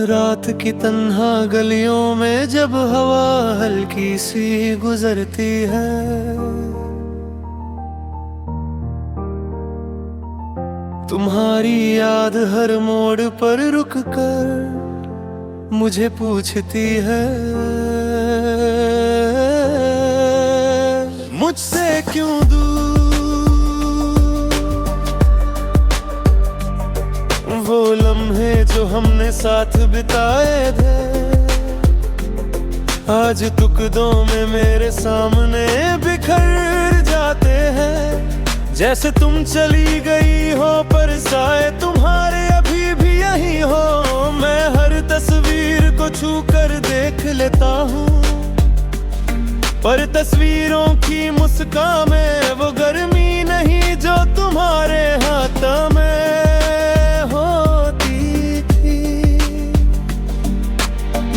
रात की तन्हा गलियों में जब हवा हल्की सी गुजरती है, तुम्हारी याद हर मोड़ पर रुक कर मुझे पूछती है, मुझसे क्यों दूर वो लम्हे जो हमने साथ बिताए थे, आज टुकड़ों में मेरे सामने बिखर जाते हैं। जैसे तुम चली गई हो पर साए तुम्हारे अभी भी यही हो। मैं हर तस्वीर को छू कर देख लेता हूँ, पर तस्वीरों की मुस्कान में वो गर्मी नहीं जो तुम्हारे हाथ में होती थी।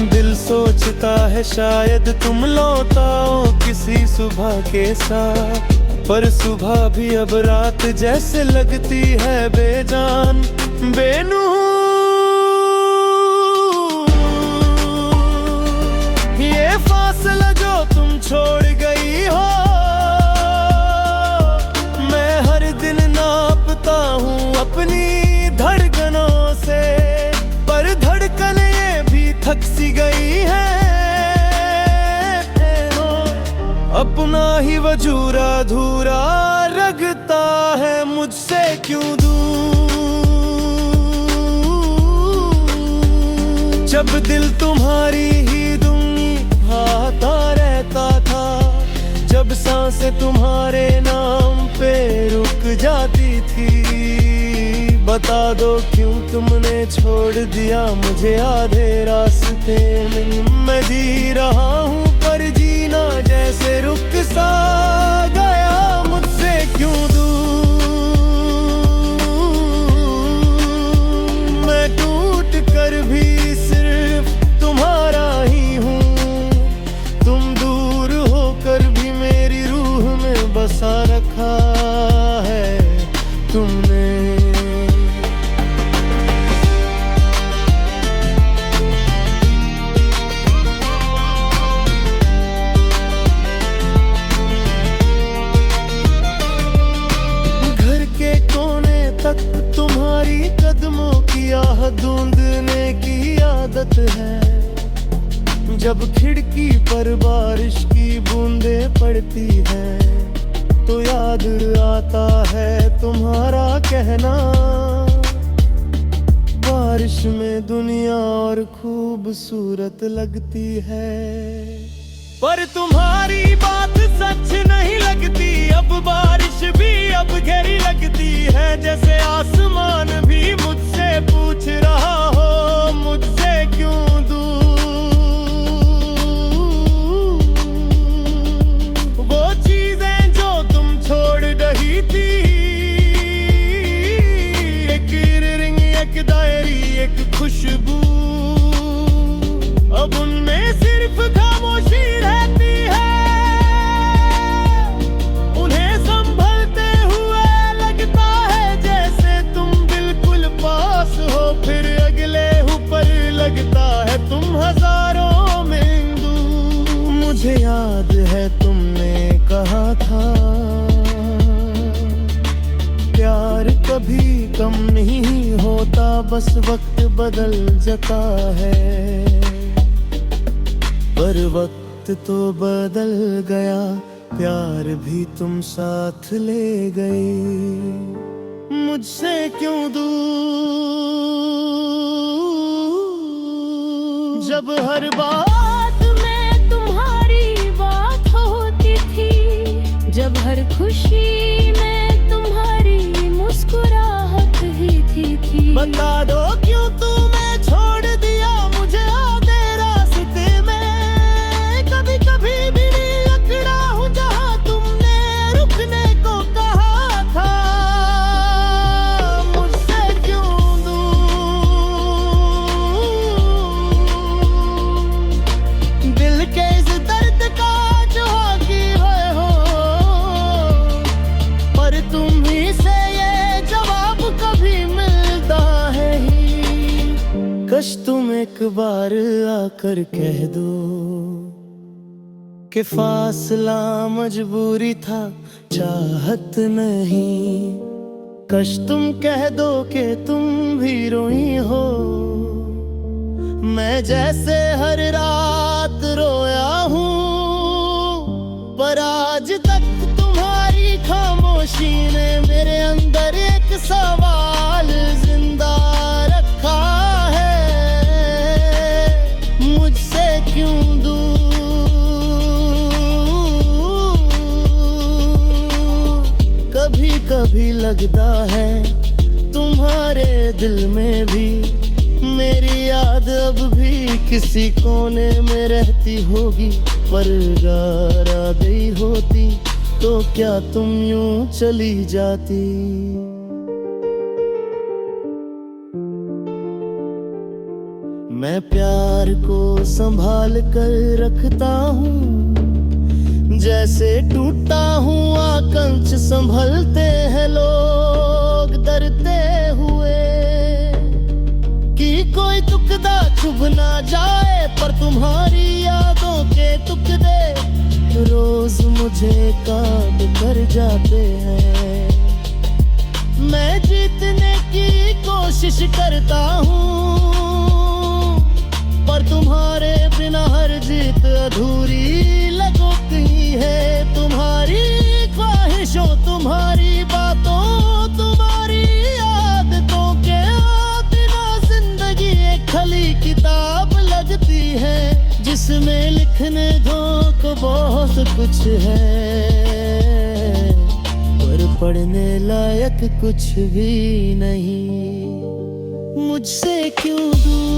दिल सोचता है शायद तुम लौट आओ किसी सुबह के साथ, पर सुबह भी अब रात जैसे लगती है बेजान बेनूर। ये फासला जो तुम छोड़ गई हो, मैं हर दिन नापता हूँ अपनी धड़कनों से, पर धड़कन ये भी थक सी गई है। अपना ही वजूद अधूरा लगता है, मुझसे क्यों दूर। जब दिल तुम्हारी ही दूंगी भाता रहता था, जब सांसें तुम्हारे नाम पे रुक जाती थी। बता दो क्यों तुमने छोड़ दिया मुझे आधे रास्ते में। मैं जी रहा हूँ पर जीना जैसे रुक सा गया, मुझसे क्यों दूर। मैं टूट कर भी सिर्फ तुम्हारा ही हूँ, तुम दूर होकर भी मेरी रूह में बसा रखा है तुमने। तुम्हारी कदमों की आह ढूंढने की आदत है, जब खिड़की पर बारिश की बूंदें पड़ती हैं तो याद आता है तुम्हारा कहना। बारिश में दुनिया और खूबसूरत लगती है, पर तुम्हारी बात सच नहीं लगती। अब बारिश भी अब गहरी लगती है, जैसे आसमान भी मुझसे पूछ रहा हो, मुझसे क्यों दूर। वो चीजें जो तुम छोड़ रही थी, एक रिंग एक डायरी एक खुशबू, अब उनमें सिर्फ खामोशी रहती है। उन्हें संभलते हुए लगता है जैसे तुम बिल्कुल पास हो, फिर अगले ऊपर लगता है तुम हजारों में दूर। मुझे याद है तुमने कहा था प्यार कभी कम नहीं होता, बस वक्त बदल जाता है। पर वक्त तो बदल गया, प्यार भी तुम साथ ले गए, मुझसे क्यों दूर। जब हर बात में तुम्हारी बात होती थी, जब हर खुशी में तुम्हारी मुस्कुराहट ही थी। बता दो क्यों तुम्हें छोड़ दिया मुझे आधे रास्ते में। कभी कभी भी नहीं अकड़ा हूँ जहाँ तुमने रुकने को कहा था, मुझसे क्यों दूर। दिल के इस दर्द का जो हाकी हो, पर तुम ही से ये जवाब कभी मिलता है ही। कश तुम एक बार आकर कह दो कि फासला मजबूरी था, चाहत नहीं। कश तुम कह दो कि तुम भी रोई हो, मैं जैसे हर रात रोया हूँ। पर आज तक तुम्हारी खामोशी ने मेरे अंदर एक सवाल जिंदा रखा है, मुझसे क्यों दूर? कभी कभी लगता है तुम्हारे दिल में भी मेरी याद अब भी किसी कोने में रहती होगी। पर अगर आ गई होती तो क्या तुम यूं चली जाती? मैं प्यार को संभाल कर रखता हूँ, जैसे टूटा हुआ कंच संभलते हैं लोग डरते हुए कि कोई टुकड़ा चुभ ना जाए। पर तुम्हारी यादों के टुकड़े रोज मुझे काट कर जाते हैं। मैं जीतने की कोशिश करता हूँ, पर तुम्हारे बिना हर जीत अधूरी लगती है। तुम्हारी ख्वाहिशों, तुम्हारी बातों, तुम्हारी आदतों के बिना जिंदगी एक खाली किताब लगती है, जिसमें लिखने दो को बहुत कुछ है, पर पढ़ने लायक कुछ भी नहीं। मुझसे क्यों दूर?